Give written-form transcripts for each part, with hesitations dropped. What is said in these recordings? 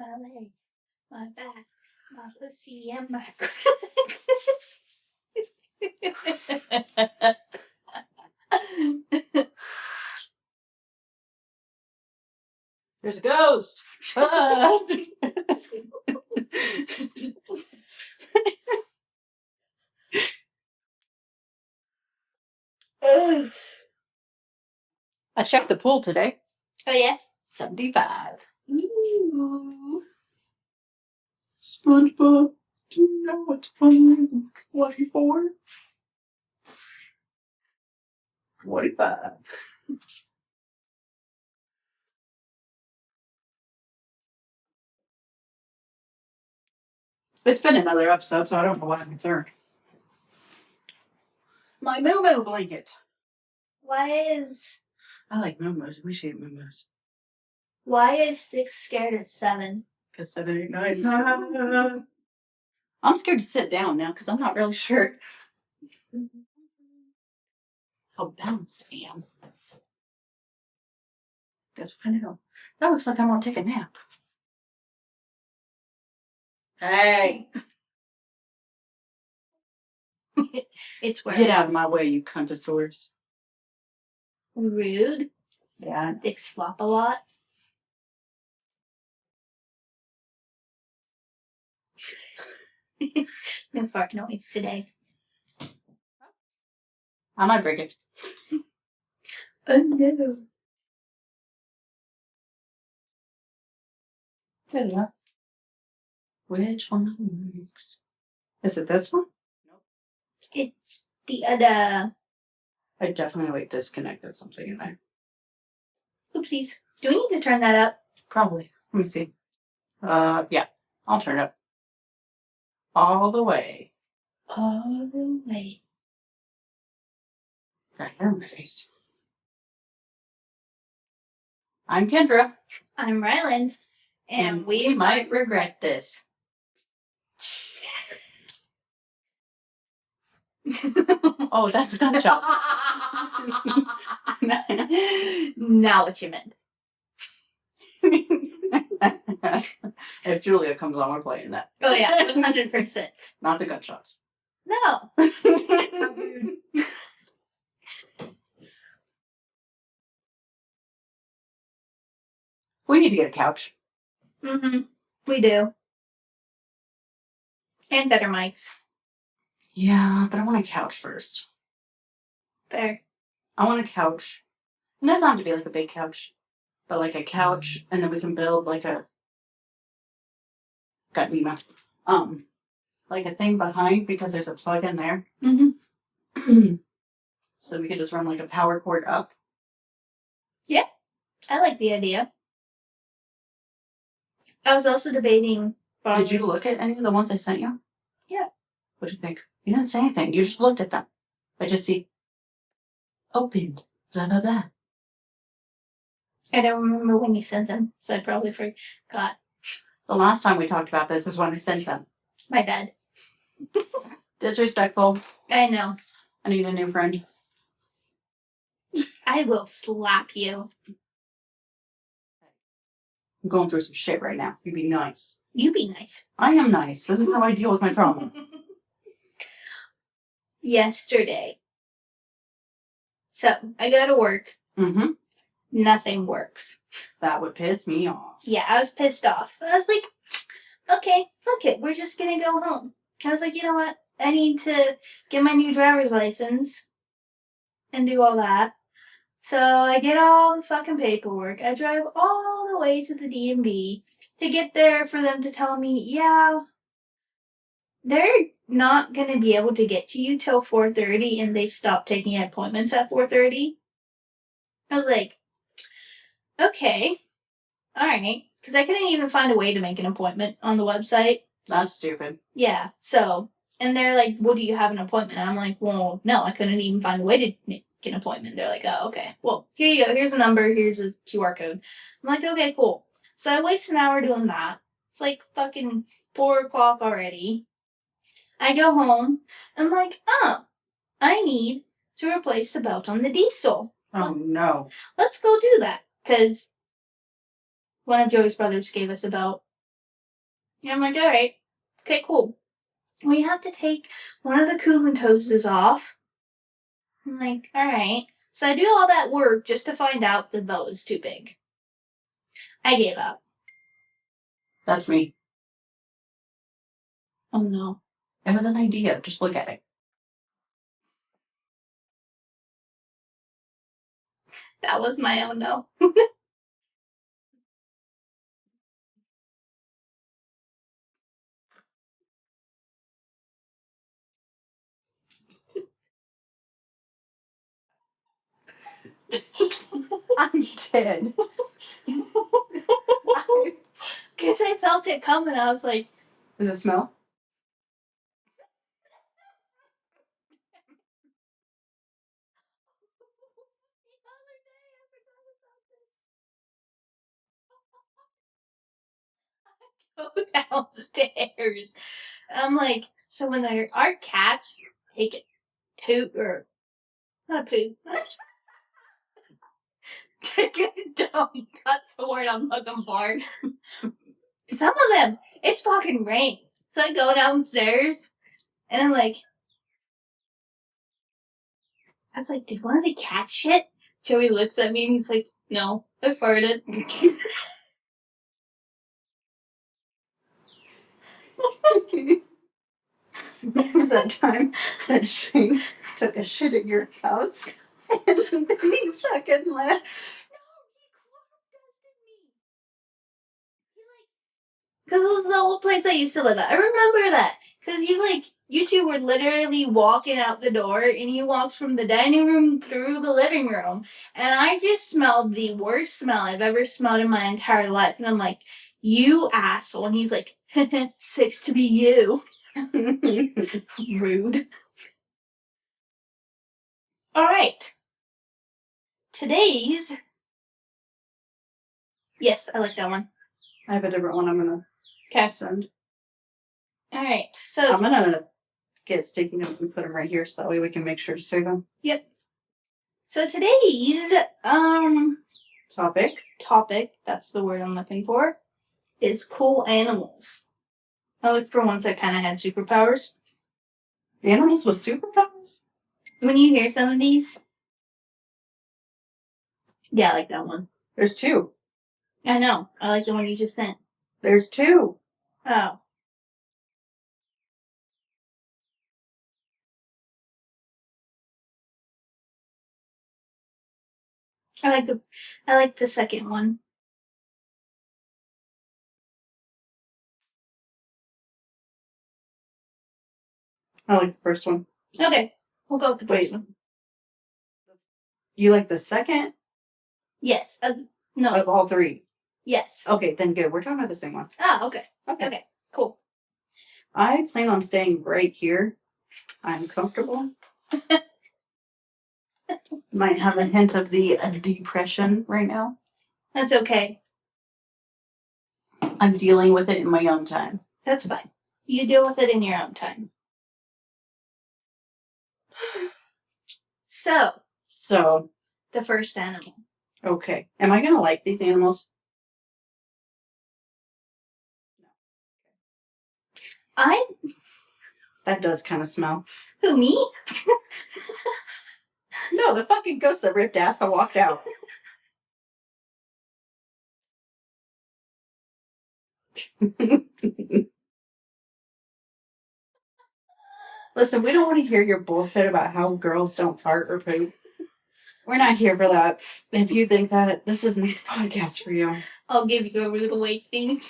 my leg, my back, my pussy, and my There's a ghost. Ah. I checked the pool today. Oh, yes? 75. Ooh. SpongeBob, do you know what's funny 24? 45. It's been another episode, so I don't know why I'm concerned. My moo-moo blanket. I like moo-moos. We should eat moo-moos. Why is 6 scared of 7? Because 7, 8, 9. I'm scared to sit down now because I'm not really sure how balanced I am. Guess what I know? That looks like I'm gonna take a nap. Hey! It's where Get out of my way, you cuntosaurs. Rude. Yeah. Dick slop a lot. No fart noise today. I might break it. Oh no. There you are. Which one works? Is it this one? Nope. It's the other. I definitely disconnected something in there. Oopsies. Do we need to turn that up? Probably. Let me see. Yeah. I'll turn it up. All the way. All the way. Got hair on my face. I'm Kendra. I'm Ryland. And we might regret this. Oh, that's a gunshot. Not what you meant. If Julia comes on, we're playing that. Oh yeah, 100%. Not the gunshots. No. We need to get a couch. Mm-hmm. We do. And better mics. Yeah, but I want a couch first. Fair. I want a couch. It doesn't have to be like a big couch, but like a couch, and then we can build like a like a thing behind because there's a plug in there. Mm-hmm. So we could just run like a power cord up. Yeah, I like the idea. I was also debating. Did you look at any of the ones I sent you? Yeah. What'd you think? You didn't say anything. You just looked at them. I just see opened. Blah blah blah. I don't remember when you sent them, so I probably forgot. The last time we talked about this is when I sent them. My bad. Disrespectful. I know. I need a new friend. I will slap you. I'm going through some shit right now. You be nice. You be nice. I am nice. This is how I deal with my trauma. Yesterday. So, I go to work. Mm-hmm. Nothing works. That would piss me off. Yeah, I was pissed off. I was like, okay, fuck it. We're just gonna go home. I was like, you know what? I need to get my new driver's license and do all that. So I get all the fucking paperwork. I drive all the way to the DMV to get there for them to tell me, yeah, they're not going to be able to get to you till 4:30 and they stop taking appointments at 4:30. I was like, okay, all right. Because I couldn't even find a way to make an appointment on the website. That's stupid. Yeah, so, and they're like, well, do you have an appointment? And I'm like, well, no, I couldn't even find a way to make an appointment. They're like, oh, okay. Well, here you go. Here's a number. Here's a QR code. I'm like, okay, cool. So I waste an hour doing that. It's like fucking 4 o'clock already. I go home. I'm like, oh, I need to replace the belt on the diesel. Oh, no. Let's go do that. Because one of Joey's brothers gave us a belt And I'm like, all right, okay, cool. We have to take one of the coolant hoses off. I'm like, all right. So I do all that work just to find out the boat is too big. I gave up. That's me. Oh no. It was an idea. Just look at it. That was my own no. I'm dead. Because I felt it coming. I was like, Does it smell? go downstairs. I'm like, so when our cats take a poop or not a poop, take a dump. That's the word I'm looking for. Some of them, it's fucking rain. So I go downstairs and I'm like, I was like, did one of the cats shit? Joey looks at me and he's like, no, I farted. Remember that time that Shane took a shit at your house and then he fucking left? Because it was the old place I used to live at. I remember that. Because he's like, you two were literally walking out the door, and he walks from the dining room through the living room. And I just smelled the worst smell I've ever smelled in my entire life. And I'm like, you asshole. And he's like, 6 to be you. Rude. All right. Today's. Yes, I like that one. I have a different one I'm gonna send. All right. So I'm gonna get sticky notes and put them right here so that way we can make sure to say them. Yep. So today's topic, that's the word I'm looking for, is cool animals. I look for ones that kind of had superpowers. Animals with superpowers? When you hear some of these, yeah, I like that one. There's 2. I know. I like the one you just sent. There's 2. Oh. I like the second one. I like the first one. Okay. We'll go with the first one. You like the second? Yes. No. Of all 3? Yes. Okay, then good. We're talking about the same one. Oh, okay. Okay. Cool. I plan on staying right here. I'm comfortable. Might have a hint of the depression right now. That's okay. I'm dealing with it in my own time. That's fine. You deal with it in your own time. So, the first animal. Okay. Am I going to like these animals? That does kind of smell. Who, me? No, the fucking ghost that ripped ass and walked out. Listen, we don't want to hear your bullshit about how girls don't fart or poop. We're not here for that. If you think that, this isn't a podcast for you. I'll give you a rude awakening.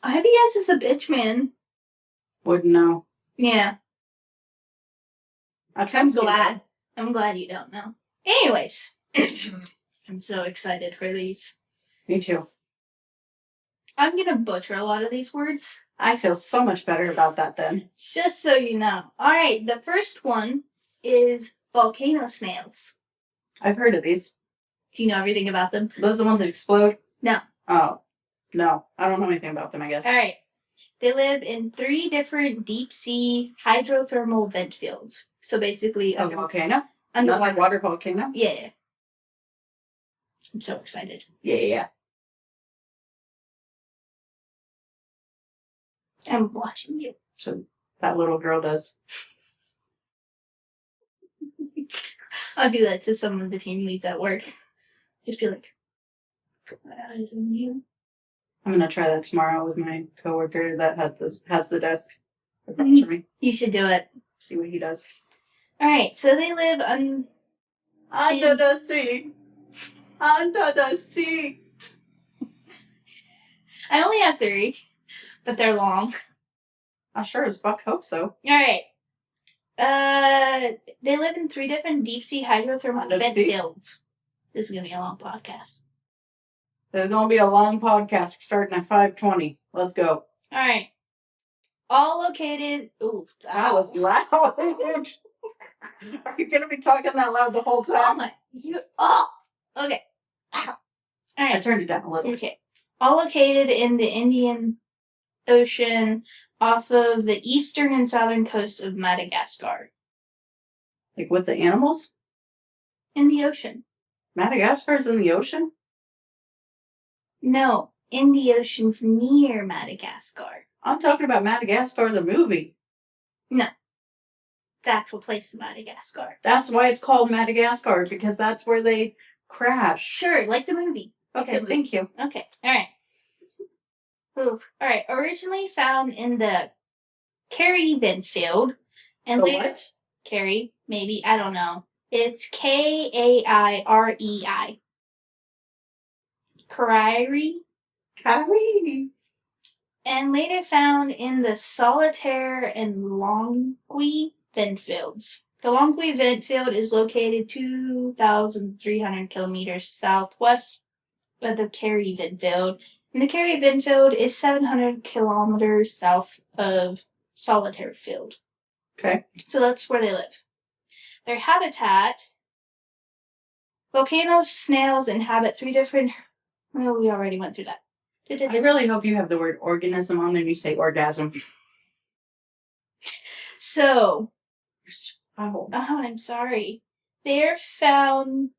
IBS is a bitch, man. Wouldn't know. Yeah. I'm glad. I'm glad you don't know. Anyways, I'm so excited for these. Me too. I'm gonna butcher a lot of these words. I feel so much better about that then. Just so you know. Alright, the first one is volcano snails. I've heard of these. Do you know everything about them? Those are the ones that explode? No. Oh. No. I don't know anything about them, I guess. Alright. They live in 3 different deep sea hydrothermal vent fields. So basically... A volcano? Not like water volcano? Yeah. I'm so excited. Yeah. I'm watching you. So that little girl does. I'll do that to some of the team leads at work. Just be like, my eyes on you. I'm gonna try that tomorrow with my coworker that has the desk across from me. You should do it. See what he does. All right, so they live under the sea. Under the sea. I only have 3, but they're long. I sure as fuck hope so. All right. They live in 3 different deep sea hydrothermal vent fields. This is gonna be a long podcast. There's gonna be a long podcast starting at 5:20. Let's go. All right. All located. Ooh, that was loud. Are you gonna be talking that loud the whole time? Okay. Ow. All right. I turned it down a little. Okay. All located in the Indian Ocean off of the eastern and southern coast of Madagascar. Like with the animals? In the ocean. Madagascar's in the ocean? No, in the oceans near Madagascar. I'm talking about Madagascar, the movie. No. The actual place in Madagascar. That's why it's called Madagascar, because that's where they crash. Sure, like the movie. Okay, thank you. Okay, alright. Alright, originally found in the Kerry vent field. And the later, what? Kerry, maybe, I don't know. It's Kairei. Kairi. And later found in the Solitaire and Longwy vent fields. The Longwy vent field is located 2,300 kilometers southwest of the Kerry vent field. And the Kerry vent field is 700 kilometers south of Solitaire field. Okay. So that's where they live. Their habitat, volcano snails inhabit 3 different... Well, we already went through that. I really hope you have the word organism on there and you say orgasm. So... Oh, I'm sorry. They're found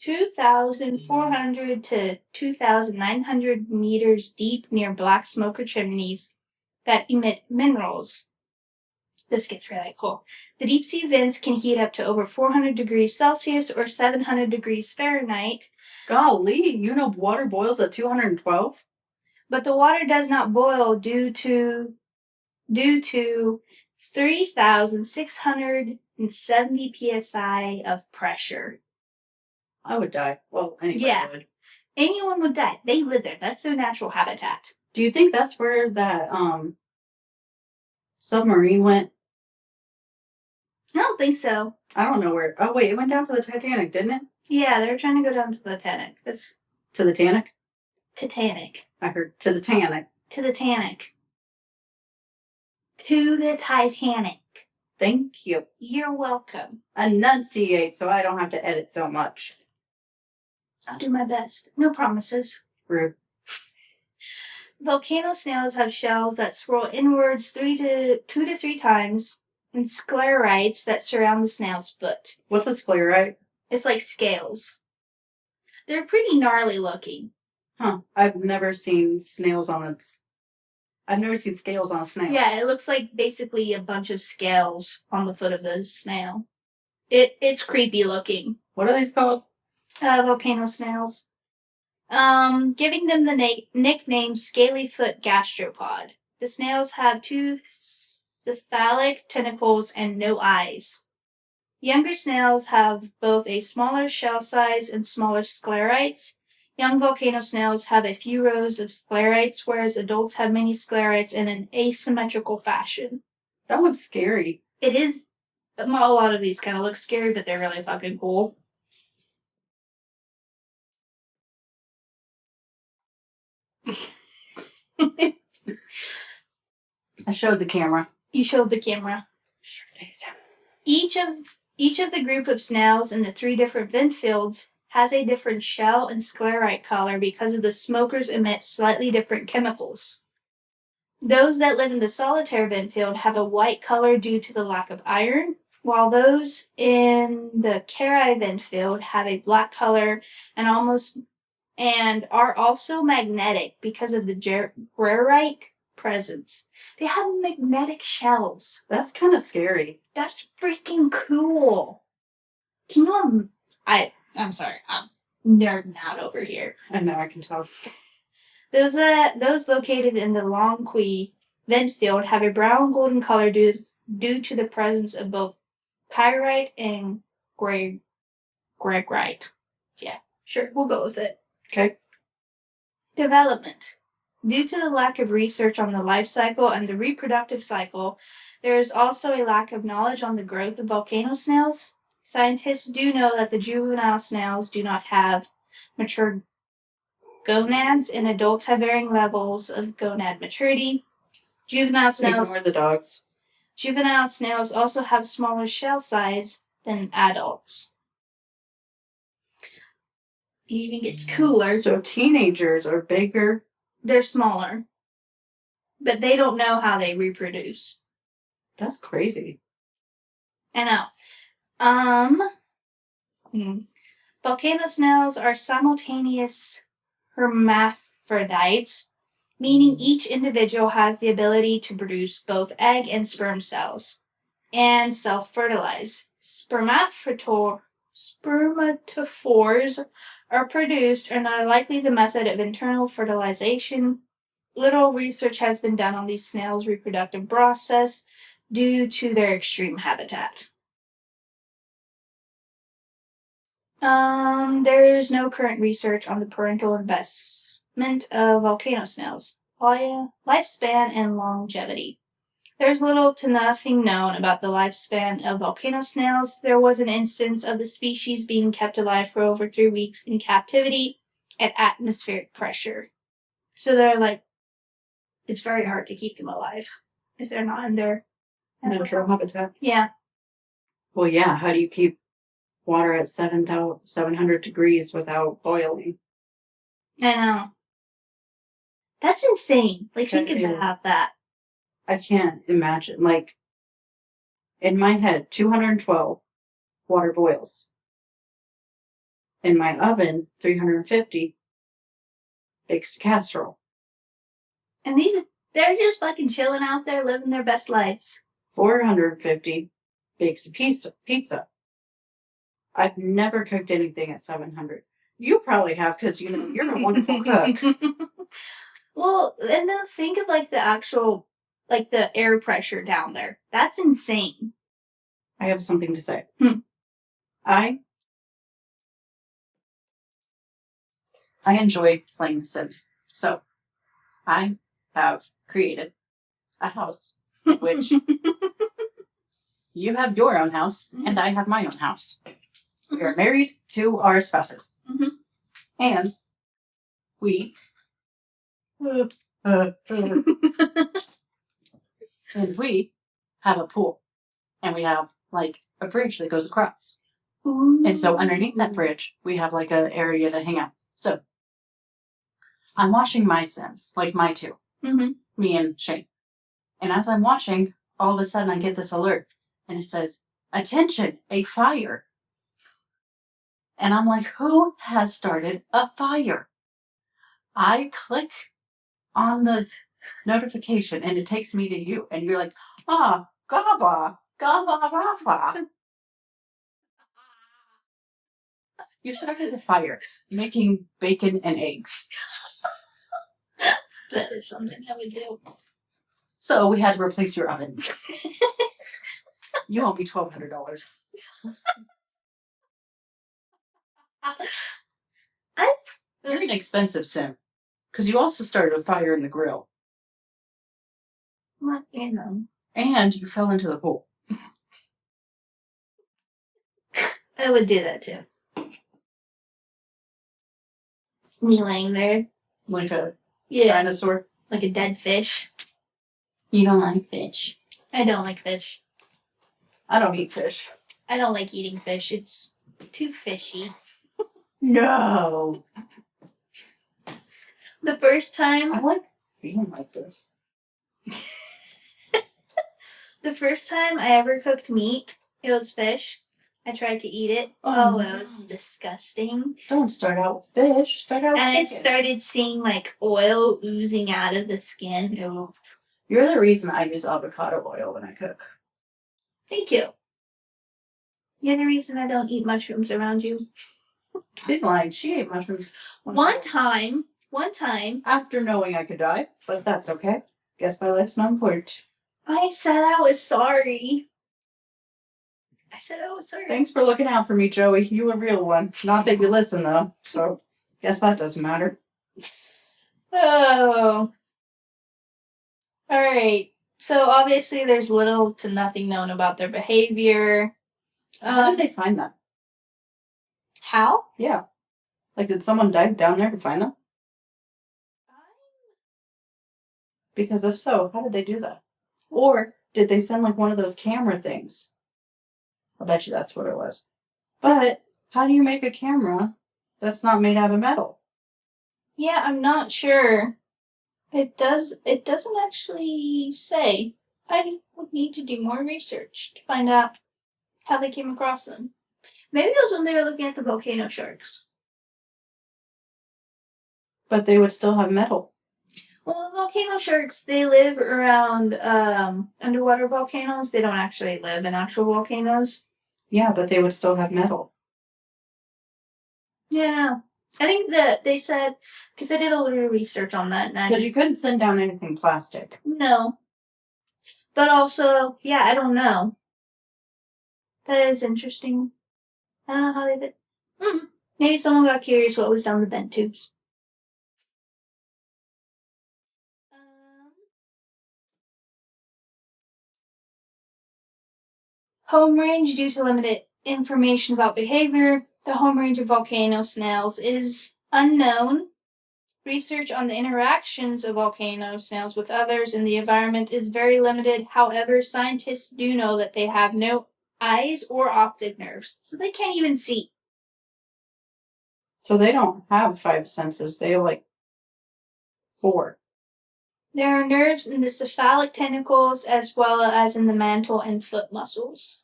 2,400 to 2,900 meters deep near black smoker chimneys that emit minerals. This gets really cool. The deep sea vents can heat up to over 400 degrees Celsius or 700 degrees Fahrenheit. Golly, you know water boils at 212? But the water does not boil due to 3,670 psi of pressure. I would die. Well, anybody would. Anyone would die. They live there. That's their natural habitat. Do you think that's where that submarine went? I don't think so. I don't know where. Oh, wait, it went down to the Titanic, didn't it? Yeah, they were trying to go down to the Titanic. To the Titanic? Titanic. I heard to the Titanic. To the Titanic. To the Titanic. Thank you. You're welcome. Enunciate so I don't have to edit so much. I'll do my best. No promises. Rude. Volcano snails have shells that swirl inwards 2 to 3 times and sclerites that surround the snail's foot. What's a sclerite? It's like scales. They're pretty gnarly looking. Huh. I've never seen scales on a snail. Yeah, it looks like basically a bunch of scales on the foot of the snail. It's creepy looking. What are these called? Volcano snails. Giving them the nickname scaly-foot gastropod. The snails have 2 cephalic tentacles and no eyes. Younger snails have both a smaller shell size and smaller sclerites. Young volcano snails have a few rows of sclerites, whereas adults have many sclerites in an asymmetrical fashion. That looks scary. It is. A lot of these kind of look scary, but they're really fucking cool. I showed the camera. You showed the camera. Sure did. Each of the group of snails in the 3 different vent fields has a different shell and sclerite color because of the smokers emit slightly different chemicals. Those that live in the solitaire vent field have a white color due to the lack of iron, while those in the Kerry vent field have a black color and are also magnetic because of the granite presents. They have magnetic shells. That's kind of scary. That's freaking cool. Can you? I'm sorry. I'm nerding out over here. I know, I can tell. Those located in the Longqui vent field have a brown golden color due to the presence of both pyrite and greigite. Yeah, sure, we'll go with it. Okay. Development. Due to the lack of research on the life cycle and the reproductive cycle, there is also a lack of knowledge on the growth of volcano snails. Scientists do know that the juvenile snails do not have mature gonads, and adults have varying levels of gonad maturity. Juvenile snails. Ignore the dogs. Juvenile snails also have smaller shell size than adults. It even gets cooler. So teenagers are bigger. They're smaller. But they don't know how they reproduce. That's crazy. I know. Volcano snails are simultaneous hermaphrodites, meaning each individual has the ability to produce both egg and sperm cells and self-fertilize. Spermatophores are produced and are likely the method of internal fertilization. Little research has been done on these snails' reproductive process due to their extreme habitat. There is no current research on the parental investment of volcano snails, lifespan, and longevity. There's little to nothing known about the lifespan of volcano snails. There was an instance of the species being kept alive for over 3 weeks in captivity at atmospheric pressure. So they're like, it's very hard to keep them alive if they're not in their natural habitat. Yeah. Well, yeah, how do you keep water at 700 degrees without boiling? I know. That's insane. Like, think about that. I can't imagine. Like, in my head, 212 water boils. In my oven, 350 bakes a casserole. And they're just fucking chilling out there, living their best lives. 450 bakes a pizza. I've never cooked anything at 700. You probably have because, you're a wonderful cook. Well, and then think of, like, the actual, like, the air pressure down there. That's insane. I have something to say. I enjoy playing The Sims. So, I have created a house in which you have your own house and I have my own house. We are married to our spouses. And we and we have a pool. And we have, like, a bridge that goes across. Ooh. And so underneath that bridge, we have, like, an area to hang out. So, I'm watching my Sims, like my two. Me and Shane. And as I'm watching, all of a sudden I get this alert. And it says, "Attention, a fire." And I'm like, who has started a fire? I click on the notification and it takes me to you. And you're like, gaba, gaba, gaba. You started a fire making bacon and eggs. That is something I would do. So we had to replace your oven. You owe me $1,200. You're an expensive sim. Because you also started a fire in the grill. Well, you know. And you fell into the pool. I would do that too. Me laying there. Like a dinosaur? Like a dead fish. You don't like fish? I don't like fish. I don't eat fish. I don't like eating fish. It's too fishy. No. The first time... I like being like this. The first time I ever cooked meat, it was fish. I tried to eat it. Oh, it was disgusting. Don't start out with fish. Start out with And I chicken. started seeing like oil oozing out of the skin. Ew. You're the reason I use avocado oil when I cook. Thank you. You're the reason I don't eat mushrooms around you. She's lying. She ate mushrooms. One time. After knowing I could die, but that's okay. Guess my life's not important. I said I was sorry. Thanks for looking out for me, Joey. You a real one. Not that you listen, though, so guess that doesn't matter. Oh. Alright. So obviously there's little to nothing known about their behavior. How did they find them? How? Yeah. Like, did someone dive down there to find them? Because if so, how did they do that? Or did they send like one of those camera things? I bet you that's what it was. But how do you make a camera that's not made out of metal? Yeah, I'm not sure. It doesn't actually say. I would need to do more research to find out how they came across them. Maybe it was when they were looking at the volcano sharks. But they would still have metal. Well, the volcano sharks, they live around underwater volcanoes. They don't actually live in actual volcanoes. Yeah, but they would still have metal. Yeah. I think that they said, because I did a little research on that. Because you couldn't send down anything plastic. No. But also, yeah, I don't know. That is interesting. I don't know how they did. Maybe someone got curious what was down the vent tubes. Home range. Due to limited information about behavior, the home range of volcano snails is unknown. Research on the interactions of volcano snails with others in the environment is very limited. However, scientists do know that they have no eyes or optic nerves, so they can't even see. So they don't have 5 senses. They have like 4. There are nerves in the cephalic tentacles as well as in the mantle and foot muscles.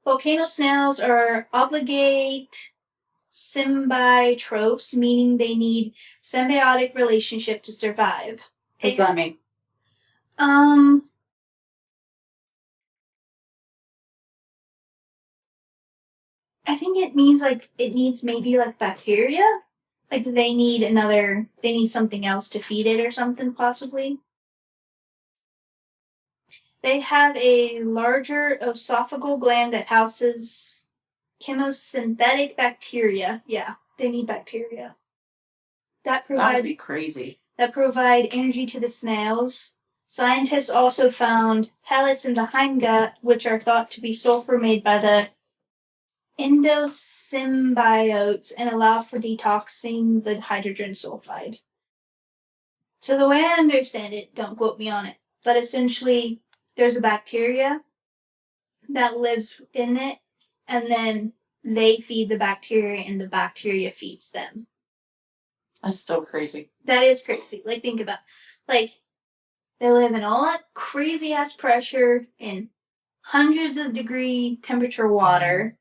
Volcano snails are obligate symbiotrophs, meaning they need symbiotic relationship to survive. What does that mean? I think it means like it needs maybe like bacteria. Like they need something else to feed it or something possibly. They have a larger esophageal gland that houses chemosynthetic bacteria. Yeah, they need bacteria. That would be crazy. That provide energy to the snails. Scientists also found pellets in the hindgut, which are thought to be sulfur made by the endosymbiotes and allow for detoxing the hydrogen sulfide. So the way I understand it, don't quote me on it, but essentially there's a bacteria that lives in it, and then they feed the bacteria and the bacteria feeds them. That's still crazy. That is crazy. Like, think about, like, they live in all that crazy ass pressure in hundreds of degree temperature water.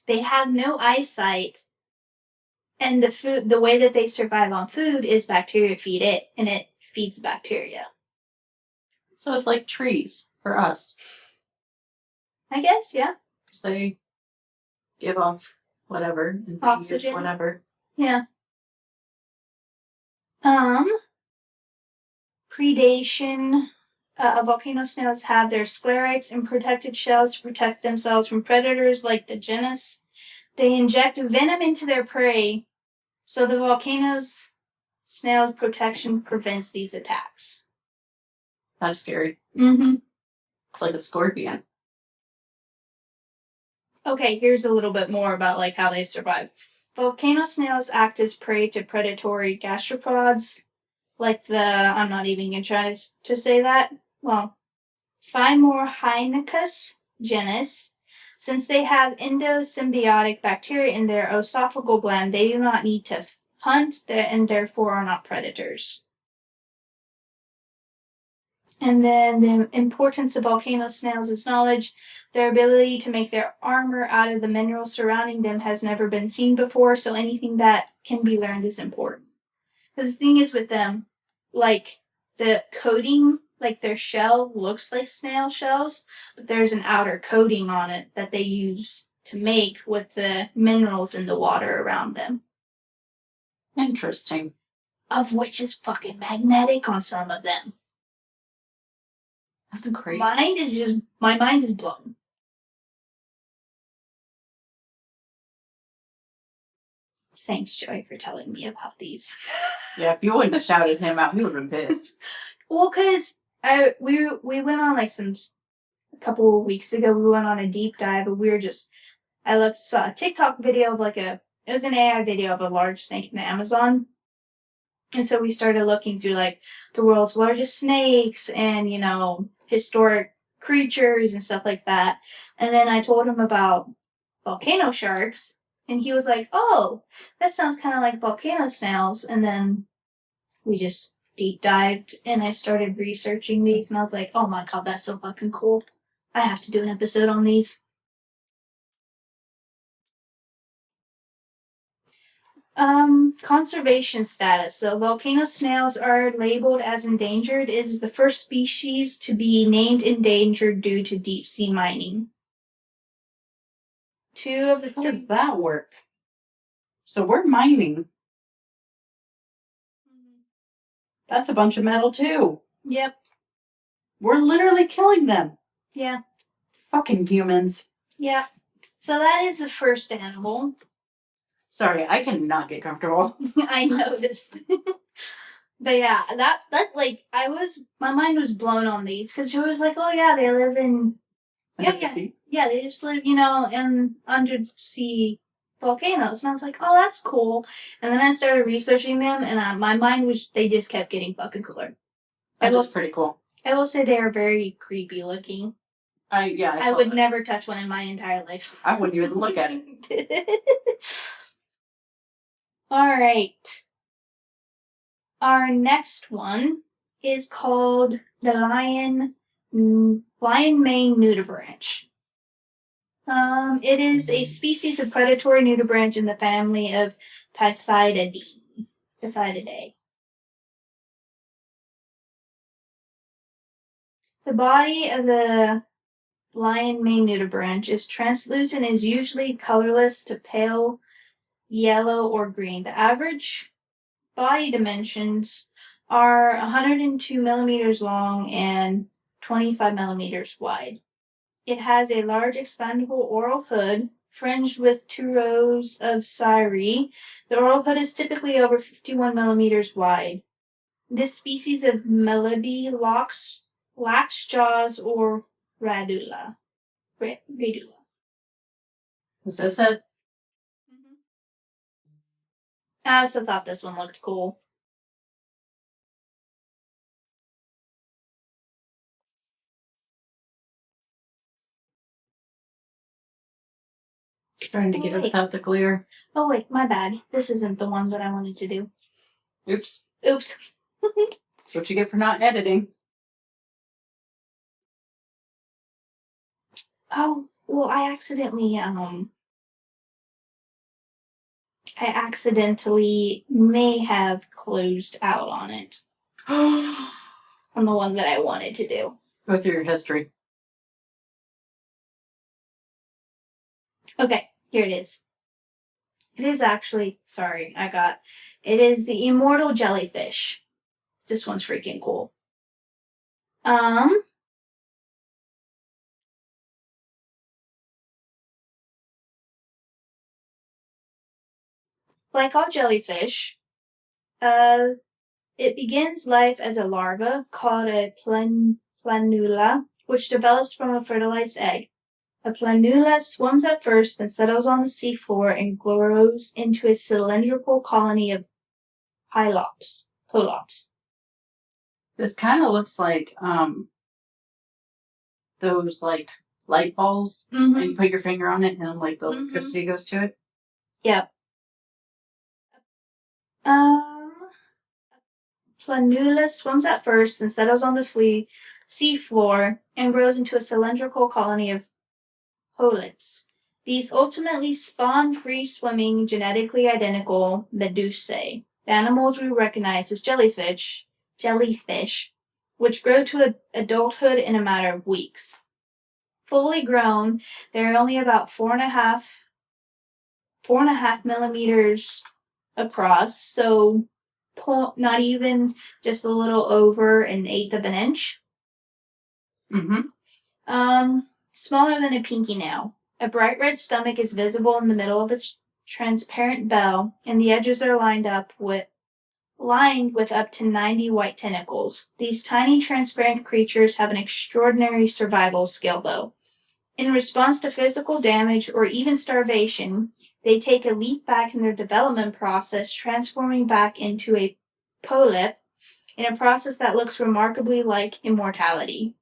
They have no eyesight. And the way that they survive on food is bacteria feed it, and it feeds the bacteria. So it's like trees for us. I guess, yeah. Because they give off whatever. Oxygen. Whatever. Yeah. Predation. Volcano snails have their sclerites and protected shells to protect themselves from predators like the genus. They inject venom into their prey, so the volcano's snail's protection prevents these attacks. That's scary. Mm-hmm. It's like a scorpion. Okay, here's a little bit more about like how they survive. Volcano snails act as prey to predatory gastropods, like I'm not even going to try to say that. Well, Phimorhynchus genus. Since they have endosymbiotic bacteria in their esophageal gland, they do not need to hunt and therefore are not predators. And then the importance of volcano snails is knowledge. Their ability to make their armor out of the minerals surrounding them has never been seen before, so anything that can be learned is important. Because the thing is with them, like the coating, like their shell looks like snail shells, but there's an outer coating on it that they use to make with the minerals in the water around them. Interesting. Of which is fucking magnetic on some of them. That's crazy. My mind is blown. Thanks, Joey, for telling me about these. Yeah, if you wouldn't have shouted him out, he would have been pissed. Well, because we went on like a couple of weeks ago, we went on a deep dive, and I saw a TikTok video of it was an AI video of a large snake in the Amazon. And so we started looking through like the world's largest snakes and, historic creatures and stuff like that. And then I told him about volcano sharks, and he was like, "Oh, that sounds kind of like volcano snails." And then we just deep dived, and I started researching these, and I was like, "Oh my god, that's so fucking cool. I have to do an episode on these." Conservation status. The volcano snails are labeled as endangered. It is the first species to be named endangered due to deep sea mining. How does that work? So we're mining. That's a bunch of metal too. Yep. We're literally killing them. Yeah. Fucking humans. Yeah. So that is the first animal. Sorry, I cannot get comfortable. I noticed. But yeah, that my mind was blown on these, because she was like, "Oh yeah, they live in Sea. Yeah, they just live, in undersea volcanoes." And I was like, "Oh, that's cool." And then I started researching them, and my mind they just kept getting fucking cooler. That was pretty cool. I will say they are very creepy looking. I would never touch one in my entire life. I wouldn't even look at it. All right. Our next one is called the lion mane nudibranch. It is a species of predatory nudibranch in the family of Thyssididae. The body of the lion mane nudibranch is translucent and is usually colorless to pale yellow or green. The average body dimensions are 102 millimeters long and 25 millimeters wide. It has a large expandable oral hood fringed with 2 rows of cirri. The oral hood is typically over 51 millimeters wide. This species of Melibi lacks jaws or radula. Is this it? Mm-hmm. I also thought this one looked cool. Trying to get it without the glare. Oh wait, my bad. This isn't the one that I wanted to do. Oops. That's what you get for not editing. Oh, well, I accidentally may have closed out on it. On the one that I wanted to do. Go through your history. Okay, here it is. It is actually, it is the immortal jellyfish. This one's freaking cool. Like all jellyfish, it begins life as a larva called a planula, which develops from a fertilized egg. A planula swims at first, then settles on the seafloor and grows into a cylindrical colony of polyps. This kind of looks like those like light balls, and you put your finger on it, and like the electricity goes to it. Yep. Planula swims at first, then settles on the seafloor and grows into a cylindrical colony of polyps. These ultimately spawn free-swimming, genetically identical medusae, the animals we recognize as jellyfish, which grow to adulthood in a matter of weeks. Fully grown, they're only about 4.5 millimeters across, so not even just a little over an eighth of an inch. Smaller than a pinky nail. A bright red stomach is visible in the middle of its transparent bell, and the edges are lined with up to 90 white tentacles. These tiny transparent creatures have an extraordinary survival skill, though. In response to physical damage or even starvation, they take a leap back in their development process, transforming back into a polyp in a process that looks remarkably like immortality.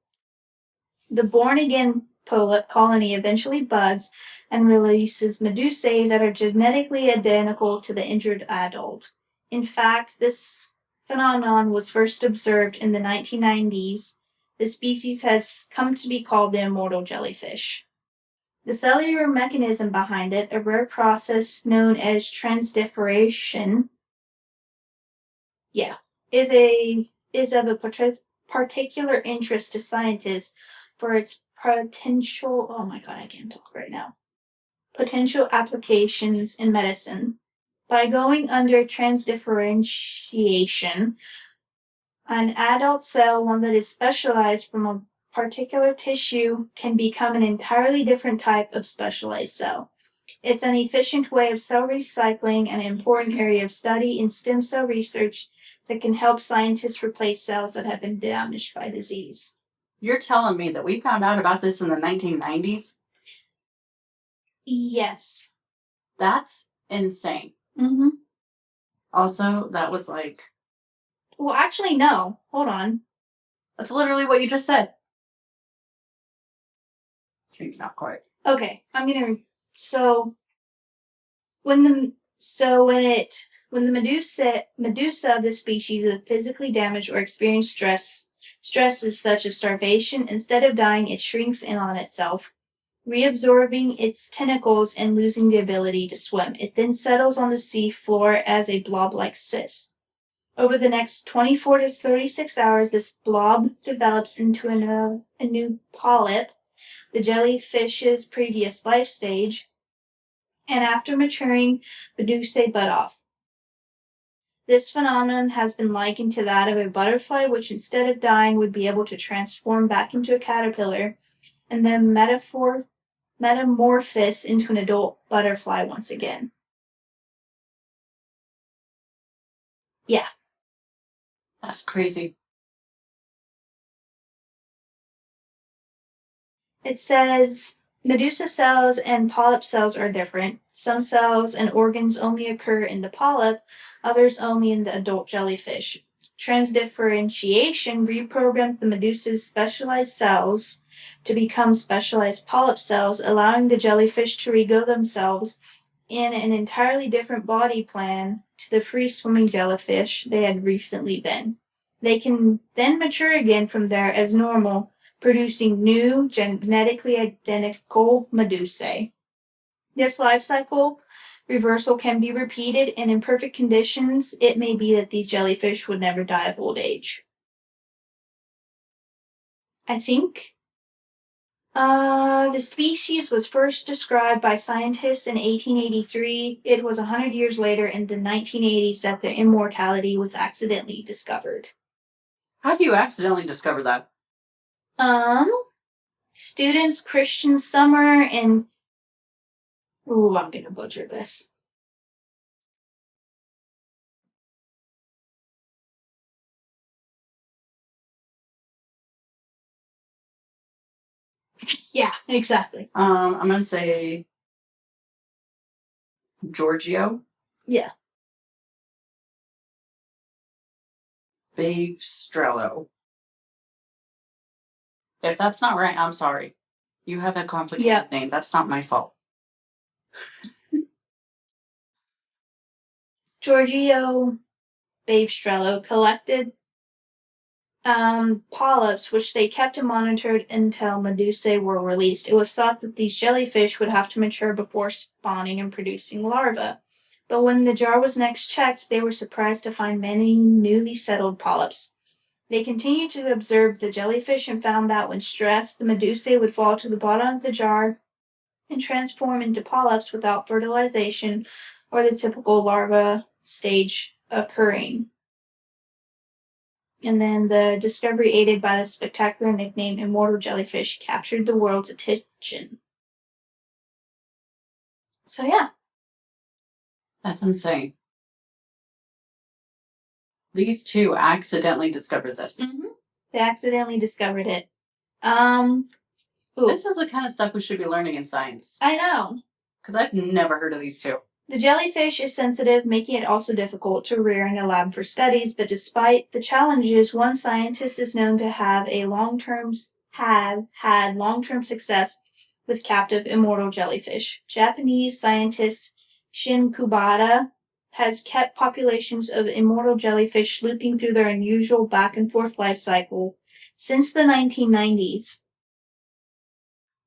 The born-again polyp colony eventually buds and releases medusae that are genetically identical to the injured adult. In fact, this phenomenon was first observed in the 1990s. The species has come to be called the immortal jellyfish. The cellular mechanism behind it, a rare process known as transdifferentiation, is of a particular interest to scientists for its potential applications in medicine. By going under transdifferentiation, an adult cell, one that is specialized from a particular tissue, can become an entirely different type of specialized cell. It's an efficient way of cell recycling and an important area of study in stem cell research that can help scientists replace cells that have been damaged by disease. You're telling me that we found out about this in the 1990s? Yes. That's insane. Also, that was like... Well, actually, no. Hold on. That's literally what you just said. Not quite. Okay, I'm gonna... So, when the medusa of the species is physically damaged or experiences stresses such as starvation, instead of dying, it shrinks in on itself, reabsorbing its tentacles and losing the ability to swim. It then settles on the sea floor as a blob-like cyst. Over the next 24 to 36 hours, this blob develops into a new polyp, the jellyfish's previous life stage, and after maturing, medusae bud off. This phenomenon has been likened to that of a butterfly, which instead of dying would be able to transform back into a caterpillar and then metamorphose into an adult butterfly once again. Yeah. That's crazy. It says medusa cells and polyp cells are different. Some cells and organs only occur in the polyp, others only in the adult jellyfish. Transdifferentiation reprograms the medusa's specialized cells to become specialized polyp cells, allowing the jellyfish to regrow themselves in an entirely different body plan to the free-swimming jellyfish they had recently been. They can then mature again from there as normal, producing new, genetically identical medusae. This life cycle reversal can be repeated, and in perfect conditions, it may be that these jellyfish would never die of old age. I think the species was first described by scientists in 1883. It was 100 years later in the 1980s that the immortality was accidentally discovered. How do you accidentally discover that? Students Christian Summer and... Ooh, I'm gonna butcher this. Yeah, exactly. I'm gonna say... Giorgio? Yeah. Bavestrello. If that's not right, I'm sorry. You have a complicated name. That's not my fault. Giorgio Bavestrello polyps, which they kept and monitored until medusae were released. It was thought that these jellyfish would have to mature before spawning and producing larvae. But when the jar was next checked, they were surprised to find many newly settled polyps. They continued to observe the jellyfish and found that when stressed, the medusae would fall to the bottom of the jar and transform into polyps without fertilization or the typical larva stage occurring. And then the discovery, aided by the spectacular nickname Immortal Jellyfish, captured the world's attention. So yeah. That's insane. These two accidentally discovered this. Mm-hmm. They accidentally discovered it. This is the kind of stuff we should be learning in science. I know. Because I've never heard of these two. The jellyfish is sensitive, making it also difficult to rear in a lab for studies, but despite the challenges, one scientist is known to have had long-term success with captive immortal jellyfish. Japanese scientist Shin Kubota has kept populations of immortal jellyfish looping through their unusual back-and-forth life cycle since the 1990s.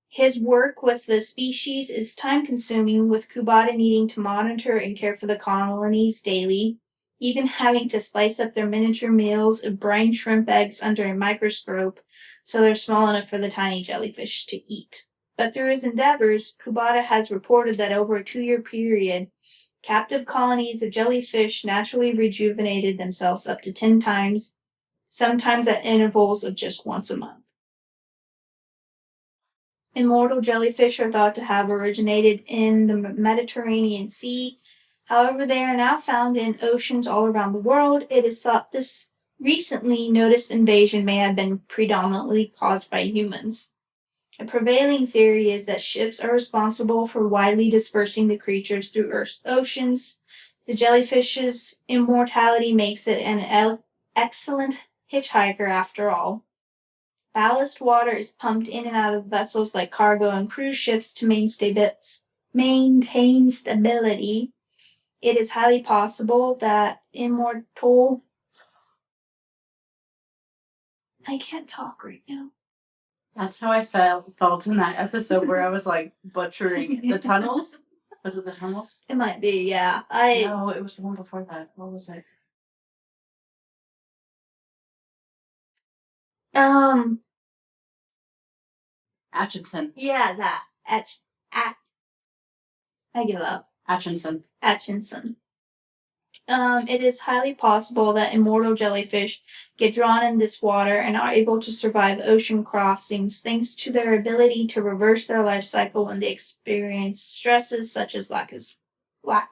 His work with the species is time-consuming, with Kubota needing to monitor and care for the colonies daily, even having to slice up their miniature meals of brine shrimp eggs under a microscope so they're small enough for the tiny jellyfish to eat. But through his endeavors, Kubota has reported that over a 2-year period, captive colonies of jellyfish naturally rejuvenated themselves up to 10 times, sometimes at intervals of just once a month. Immortal jellyfish are thought to have originated in the Mediterranean Sea. However, they are now found in oceans all around the world. It is thought this recently noticed invasion may have been predominantly caused by humans. A prevailing theory is that ships are responsible for widely dispersing the creatures through Earth's oceans. The jellyfish's immortality makes it an excellent hitchhiker after all. Ballast water is pumped in and out of vessels like cargo and cruise ships to maintain stability. It is highly possible that I can't talk right now. That's how I felt in that episode where I was like butchering the tunnels. Was it the tunnels? It might be, yeah. No, it was the one before that. What was it? Atchison. Yeah, that. I give up. Atchison. It is highly possible that immortal jellyfish get drawn in this water and are able to survive ocean crossings thanks to their ability to reverse their life cycle when they experience stresses such as lack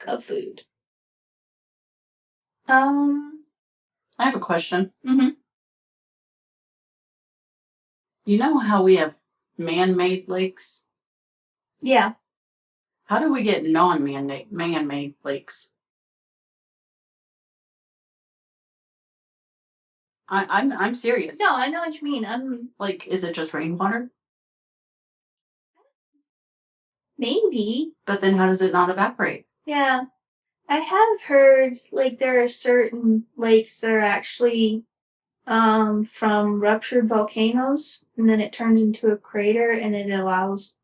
of food. I have a question. Mm-hmm. You know how we have man-made lakes? Yeah. How do we get man-made lakes? I'm serious. No, I know what you mean. Like, is it just rainwater? Maybe. But then how does it not evaporate? Yeah. I have heard, like, there are certain lakes that are actually from ruptured volcanoes, and then it turned into a crater, and it allows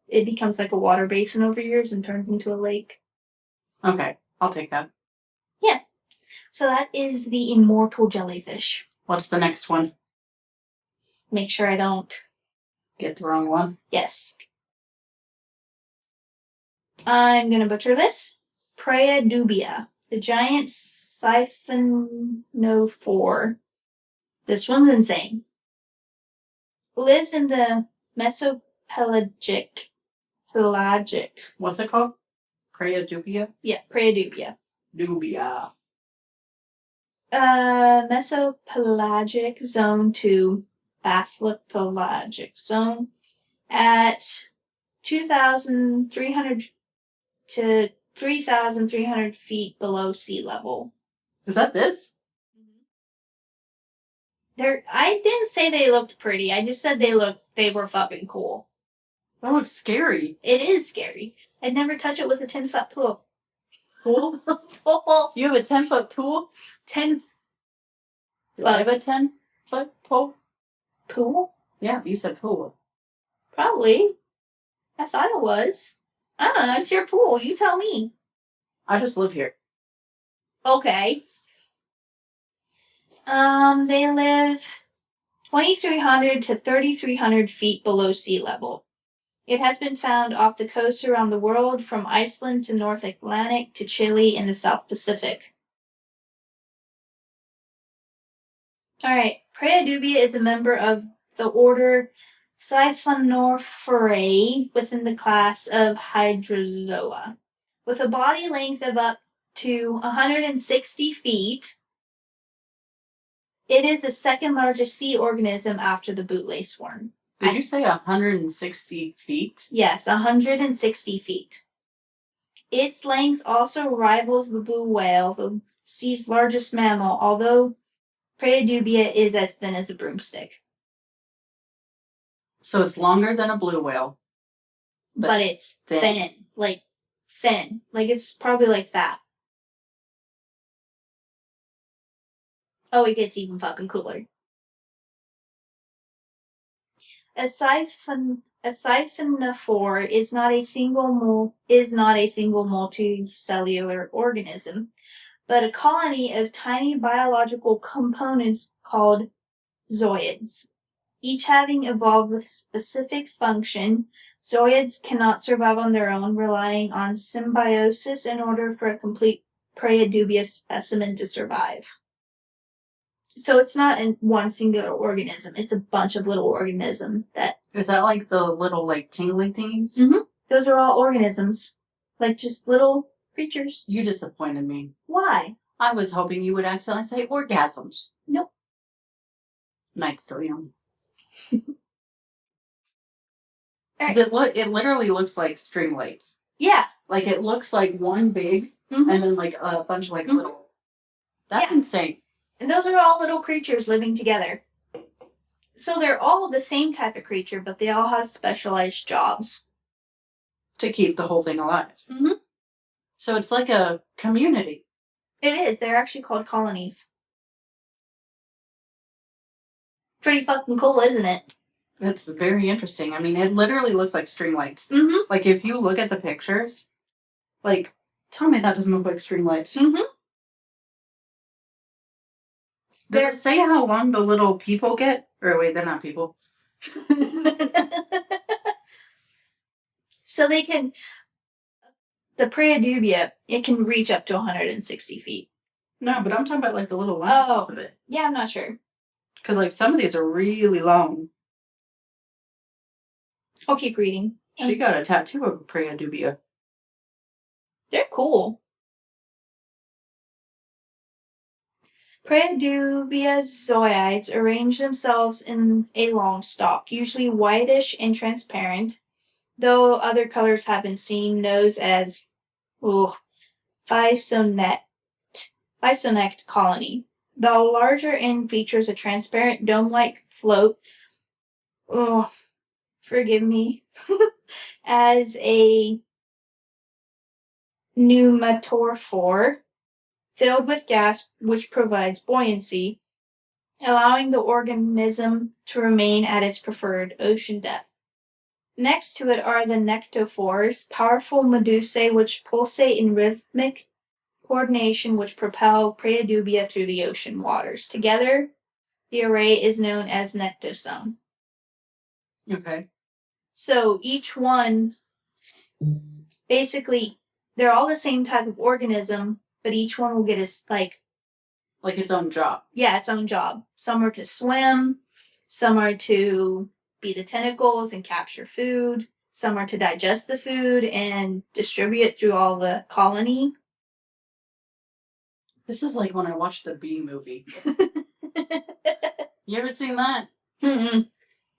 it becomes like a water basin over years and turns into a lake. Okay, I'll take that. Yeah. So that is the immortal jellyfish. What's the next one? Make sure I don't get the wrong one. Yes. I'm gonna butcher this. Praia dubia, the giant siphonophore. This one's insane. Lives in the mesopelagic. What's it called? Praia dubia? Yeah, Praia dubia. Dubia. Mesopelagic zone to bathypelagic zone at 2,300 to 3,300 feet below sea level. Is that this? I didn't say they looked pretty. I just said they were fucking cool. That looks scary. It is scary. I'd never touch it with a 10-foot pool. Pool? You have a 10-foot pool? Do I have a 10-foot pole? Pool? Yeah, you said pool. Probably. I thought it was. I don't know. It's your pool. You tell me. I just live here. Okay. They live 2,300 to 3,300 feet below sea level. It has been found off the coast around the world, from Iceland to North Atlantic to Chile in the South Pacific. Alright, Praedubia is a member of the order Siphonophore within the class of Hydrozoa. With a body length of up to 160 feet, it is the second largest sea organism after the bootlace worm. Did you say 160 feet? Yes, 160 feet. Its length also rivals the blue whale, the sea's largest mammal, although Praedubia is as thin as a broomstick. So it's longer than a blue whale. But it's thin. Like, thin. Like, it's probably like that. Oh, it gets even fucking cooler. A siphonophore is not a single multicellular organism, but a colony of tiny biological components called zooids. Each having evolved with specific function, zooids cannot survive on their own, relying on symbiosis in order for a complete Praedubia specimen to survive. So it's not in one singular organism. It's a bunch of little organisms that... Is that like the little, like, tingly things? Mm-hmm. Those are all organisms. Like, just little creatures. You disappointed me. Why? I was hoping you would accidentally say orgasms. Nope. Night's still young. Because it literally looks like string lights. Yeah. Like, it looks like one big, and then, like, a bunch of, like, little... That's insane. And those are all little creatures living together. So they're all the same type of creature, but they all have specialized jobs. To keep the whole thing alive. Mm-hmm. So it's like a community. It is. They're actually called colonies. Pretty fucking cool, isn't it? That's very interesting. I mean, it literally looks like string lights. Mm-hmm. Like, if you look at the pictures, like, tell me that doesn't look like string lights. Mm-hmm. Does it say how long the little people get? Or wait, they're not people. So they can... The Praedubia, it can reach up to 160 feet. No, but I'm talking about, like, the little lines off of it. Yeah, I'm not sure. Because, like, some of these are really long. I'll keep reading. She got a tattoo of Praedubia. They're cool. Praedubia zooids arrange themselves in a long stalk, usually whitish and transparent, though other colors have been seen, known as physonect colony. The larger end features a transparent dome-like float. Forgive me. As a pneumatophore filled with gas which provides buoyancy, allowing the organism to remain at its preferred ocean depth. Next to it are the nectophores, powerful medusae which pulsate in rhythmic coordination which propel Praedubia through the ocean waters. Together, the array is known as nectosome. Okay. So each one, basically, they're all the same type of organism, but each one will get its, like its own job. Yeah, its own job. Some are to swim, some are to be the tentacles and capture food, some are to digest the food and distribute it through all the colony. This is like when I watched the Bee movie. You ever seen that? Mm-mm.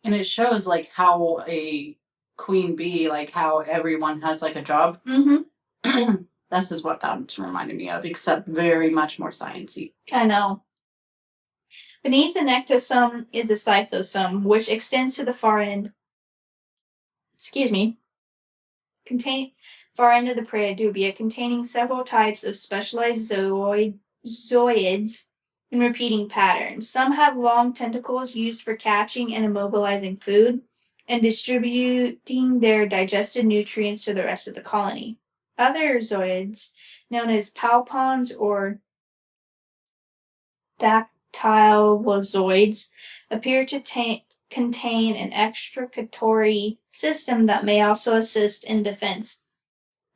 And it shows, like, how a queen bee, like, how everyone has, like, a job. Mm-hmm. This is what that's reminded me of, except very much more sciencey. I know. Beneath the nectosome is a cythosome, which extends to the far end. Far end of the Praedubia, containing several types of specialized zooids in repeating patterns. Some have long tentacles used for catching and immobilizing food and distributing their digested nutrients to the rest of the colony. Other zoids, known as palpons or dactylozoids, appear to contain an excretory system that may also assist in defense,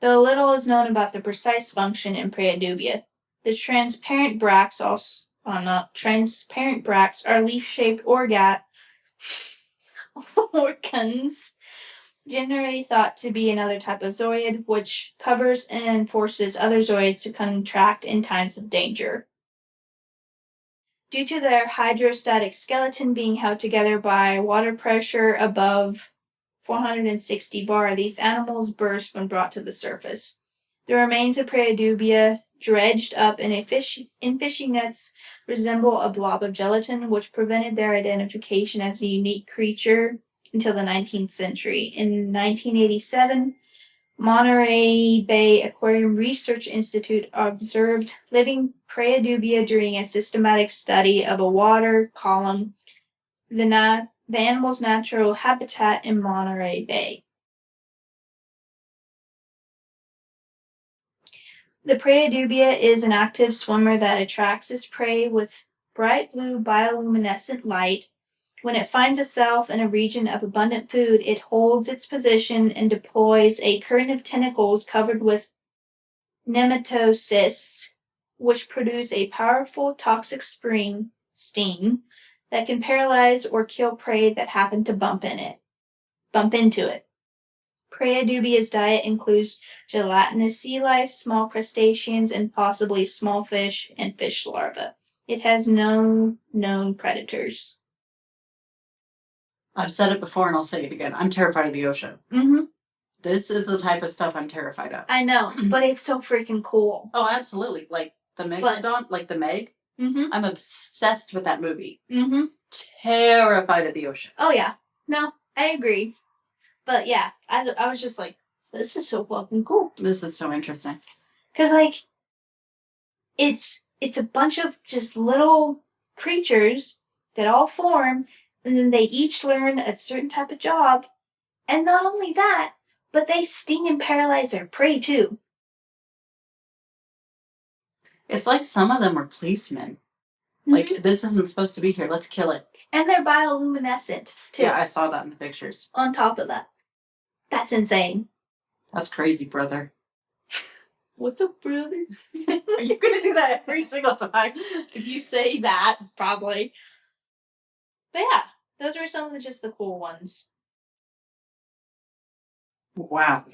though little is known about the precise function in Praedubia. The transparent bracts transparent bracts are leaf-shaped organs, generally thought to be another type of zoid, which covers and forces other zoids to contract in times of danger. Due to their hydrostatic skeleton being held together by water pressure above 460 bar, these animals burst when brought to the surface. The remains of Praedubia, dredged up in fishing nets, resemble a blob of gelatin, which prevented their identification as a unique creature until the 19th century. In 1987, Monterey Bay Aquarium Research Institute observed living Praedubia during a systematic study of a water column, the animal's natural habitat in Monterey Bay. The Praedubia is an active swimmer that attracts its prey with bright blue bioluminescent light. When it finds itself in a region of abundant food, it holds its position and deploys a current of tentacles covered with nematocysts, which produce a powerful toxic sting that can paralyze or kill prey that happen to bump into it. Praedubia's diet includes gelatinous sea life, small crustaceans, and possibly small fish and fish larvae. It has no known predators. I've said it before and I'll say it again. I'm terrified of the ocean. Mm-hmm. This is the type of stuff I'm terrified of. I know, but it's so freaking cool. Oh, absolutely. Like the Megalodon, like the Meg. Mm-hmm. I'm obsessed with that movie. Mm-hmm. Terrified of the ocean. Oh, yeah. No, I agree. But yeah, I was just like, this is so fucking cool. This is so interesting. Because, like, it's a bunch of just little creatures that all form, and then they each learn a certain type of job. And not only that, but they sting and paralyze their prey, too. It's like some of them were policemen. Mm-hmm. Like, this isn't supposed to be here. Let's kill it. And they're bioluminescent, too. Yeah, I saw that in the pictures. On top of that. That's insane. That's crazy, brother. What's up, brother? Are you going to do that every single time? If you say that, probably. But yeah, those were some of just the cool ones. Wow.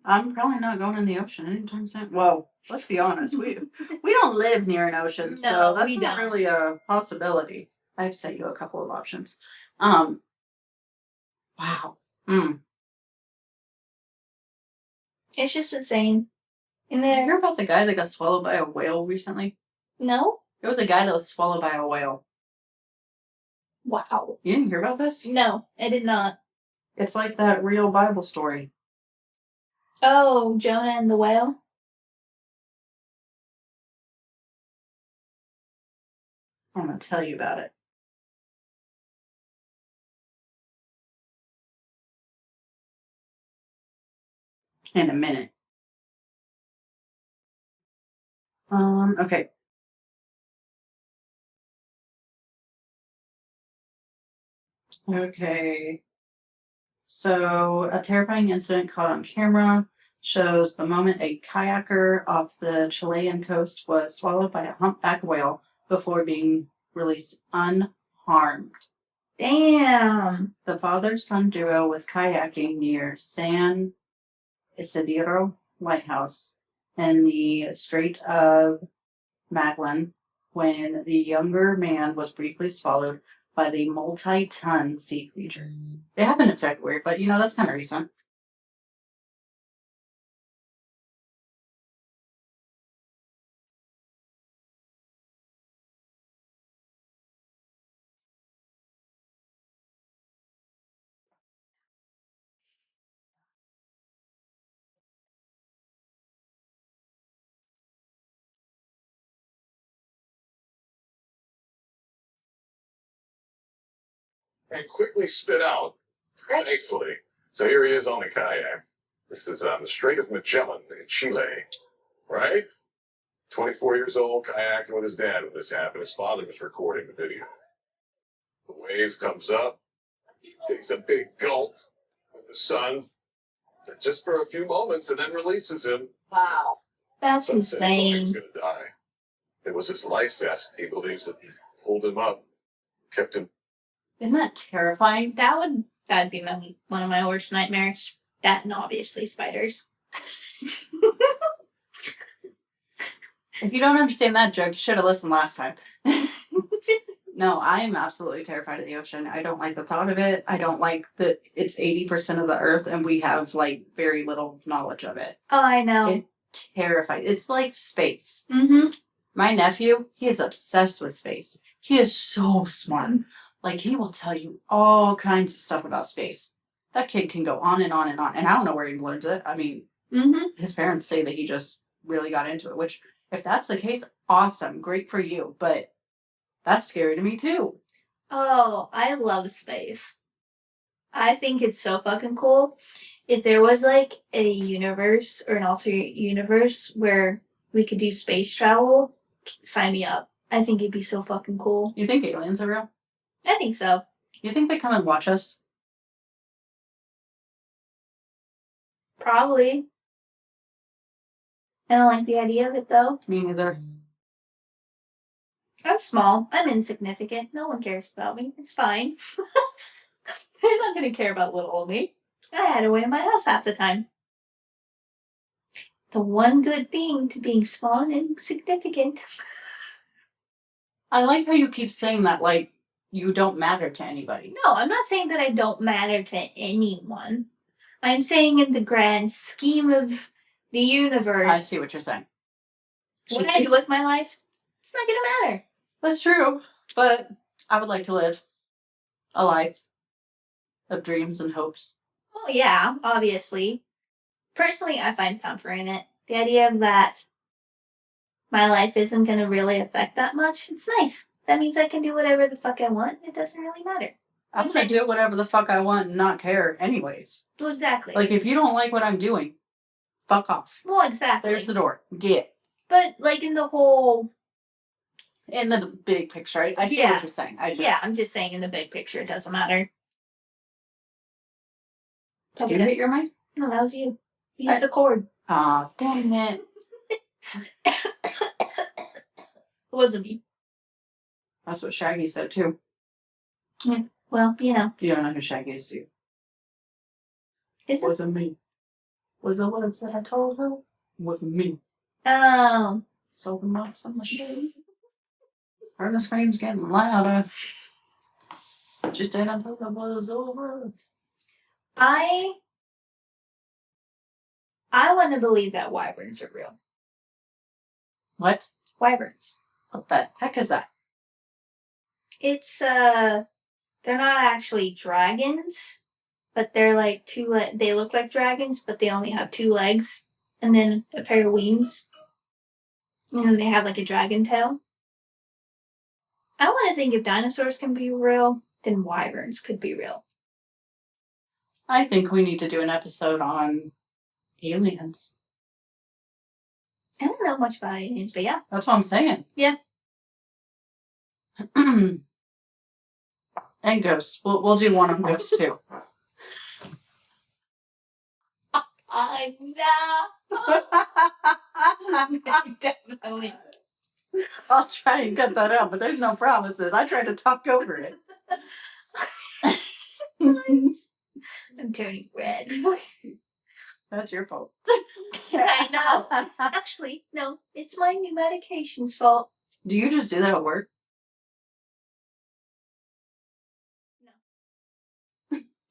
I'm probably not going in the ocean anytime soon. Well, let's be honest. We don't live near an ocean, so that's not really a possibility. I've sent you a couple of options. Wow. It's just insane. Did you hear about the guy that got swallowed by a whale recently? No. There was a guy that was swallowed by a whale. Wow. You didn't hear about this? No, I did not. It's like that real Bible story. Oh, Jonah and the whale? I'm going to tell you about it. In a minute. Okay. Okay. So, a terrifying incident caught on camera shows the moment a kayaker off the Chilean coast was swallowed by a humpback whale before being released unharmed. Damn. The father-son duo was kayaking near San Isidro Lighthouse in the Strait of Magellan when the younger man was briefly swallowed by the multi-ton sea creature. It happened in February, but that's kind of recent. and quickly spit out, thankfully. So here he is on the kayak. This is on the Strait of Magellan in Chile, right? 24 years old, kayaking with his dad when this happened. His father was recording the video. The wave comes up, takes a big gulp with the sun, just for a few moments, and then releases him. Wow. That's Some said he was insane. going to die. It was his life vest, he believes, that pulled him up, kept him. Isn't that terrifying? That'd be one of my worst nightmares. That and obviously spiders. If you don't understand that joke, you should have listened last time. No, I am absolutely terrified of the ocean. I don't like the thought of it. I don't like that it's 80% of the earth and we have like very little knowledge of it. Oh, I know. It's terrifying. It's like space. Mm-hmm. My nephew, he is obsessed with space. He is so smart. Like, he will tell you all kinds of stuff about space. That kid can go on and on and on. And I don't know where he learns it. I mean, his parents say that he just really got into it, which, if that's the case, awesome. Great for you. But that's scary to me, too. Oh, I love space. I think it's so fucking cool. If there was, like, a universe or an alternate universe where we could do space travel, sign me up. I think it'd be so fucking cool. You think aliens are real? I think so. You think they come and watch us? Probably. I don't like the idea of it, though. Me neither. I'm small. I'm insignificant. No one cares about me. It's fine. They're not going to care about little old me. I had away in my house half the time. The one good thing to being small and insignificant. I like how you keep saying that like you don't matter to anybody. No, I'm not saying that I don't matter to anyone. I'm saying in the grand scheme of the universe. I see what you're saying. What I do with my life, it's not going to matter. That's true, but I would like to live a life of dreams and hopes. Oh, yeah, obviously. Personally, I find comfort in it. The idea of that my life isn't going to really affect that much, it's nice. That means I can do whatever the fuck I want. It doesn't really matter. I'm going to do whatever the fuck I want and not care anyways. Well, exactly. Like, if you don't like what I'm doing, fuck off. Well, exactly. There's the door. Get. But, like, in the whole... In the big picture, I see what you're saying. I'm just saying in the big picture, it doesn't matter. Did you hit your mic? No, that was you. You hit the cord. Aw, dang it. It wasn't me. That's what Shaggy said, too. Yeah, well, you know. You don't know who Shaggy is, do you? It wasn't me. Was the words that I told her? Wasn't me. Oh. So the knocks on the shade. Her the screams getting louder. She stayed until the was over. I want to believe that wyverns are real. What? Wyverns. What the heck is that? It's, they're not actually dragons, but they're like they look like dragons, but they only have 2 legs, and then a pair of wings. And they have like a dragon tail. I want to think if dinosaurs can be real, then wyverns could be real. I think we need to do an episode on aliens. I don't know much about aliens, but yeah. That's what I'm saying. Yeah. And ghosts. We'll do one on ghosts too. Definitely. I'll try and cut that out, but there's no promises. I tried to talk over it. I'm turning red. That's your fault. I know. Actually, no. It's my new medication's fault. Do you just do that at work?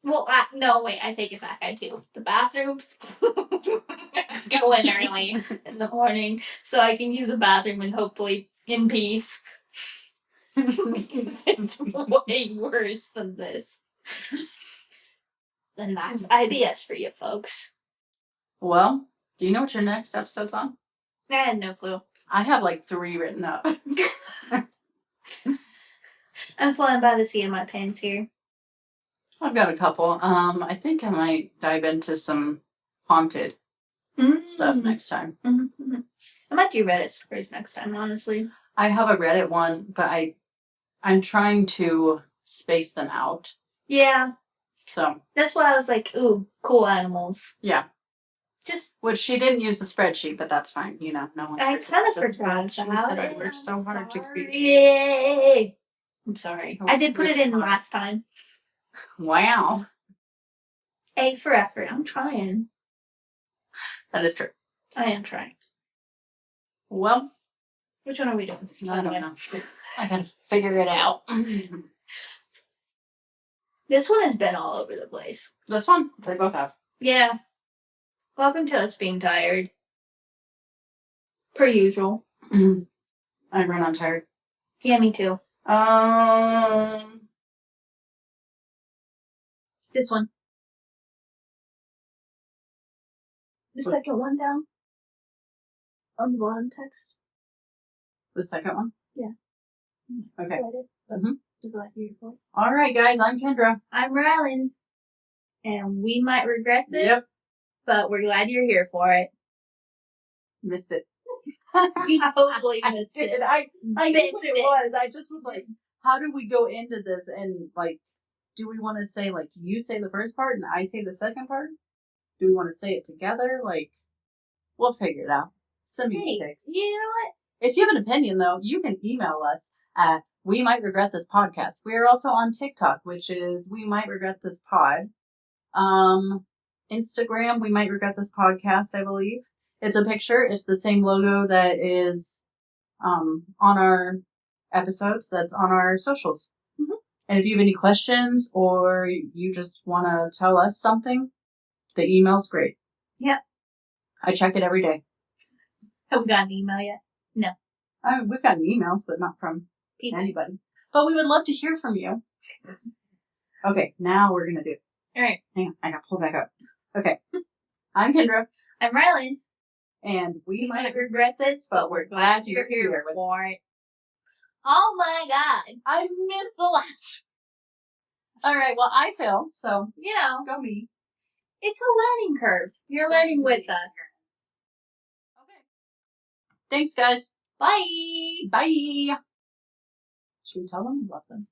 Well, no, wait, I take it back. I do. The bathrooms go in early in the morning so I can use a bathroom and hopefully in peace. Because it's way worse than this. Then that's IBS for you folks. Well, do you know what your next episode's on? I had no clue. I have like 3 written up. I'm flying by the seat of my pants here. I've got a couple. I think I might dive into some haunted stuff next time. Mm-hmm. I might do Reddit stories next time, honestly. I have a Reddit one, but I'm trying to space them out. Yeah. So that's why I was like, ooh, cool animals. Yeah. Just which she didn't use the spreadsheet, but that's fine. You know, no one. I kind of forgot about that it. I worked so hard to create. Yay! I'm sorry. Oh, I did put it in hard. last time. Wow. A for effort. I'm trying. That is true. I am trying. Well, which one are we doing? I don't know. I gotta figure it out. This one has been all over the place. This one? They both have. Yeah. Welcome to us being tired. Per usual. I run on tired. Yeah, me too. This one. The second one down. On the bottom text. The second one? Yeah. Okay. Mm-hmm. Glad you're here. All right, guys. I'm Kendra. I'm Ryland. And we might regret this, but we're glad you're here for it. Missed it. You totally missed it. I knew what it was. I just was like, how do we go into this? And like, do we want to say, like, you say the first part and I say the second part? Do we want to say it together? Like, we'll figure it out. Send me pics. You know what? If you have an opinion, though, you can email us at We Might Regret This Podcast. We are also on TikTok, which is We Might Regret This Pod. Instagram, We Might Regret This Podcast, I believe. It's a picture. It's the same logo that is on our episodes. That's on our socials. Mm-hmm. And if you have any questions or you just want to tell us something, the email's great. Yep. I check it every day. Have we got an email yet? No. I mean, we've gotten emails, but not from anybody. But we would love to hear from you. Okay, now we're going to do it. All right. Hang on, I got to pull back up. Okay. I'm Kendra. I'm Ryland. And we might regret this, but we're glad you're here for it. Oh my God. I missed the last. All right, well, I fail, so, you know, go me. It's a learning curve. You're learning with us. Okay. Thanks, guys. Bye. Bye. Should we tell them we love them?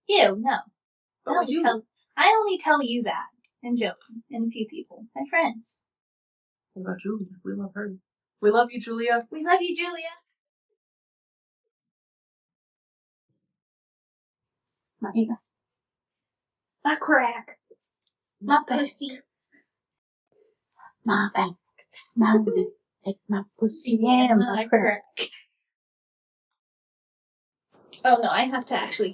Ew, no. But I only tell you that. And Joe. And a few people. My friends. What about Julia? We love her. We love you, Julia. We love you, Julia. My anus. My crack. My pussy. My back. My lip. My pussy and my crack. Oh no, I have to actually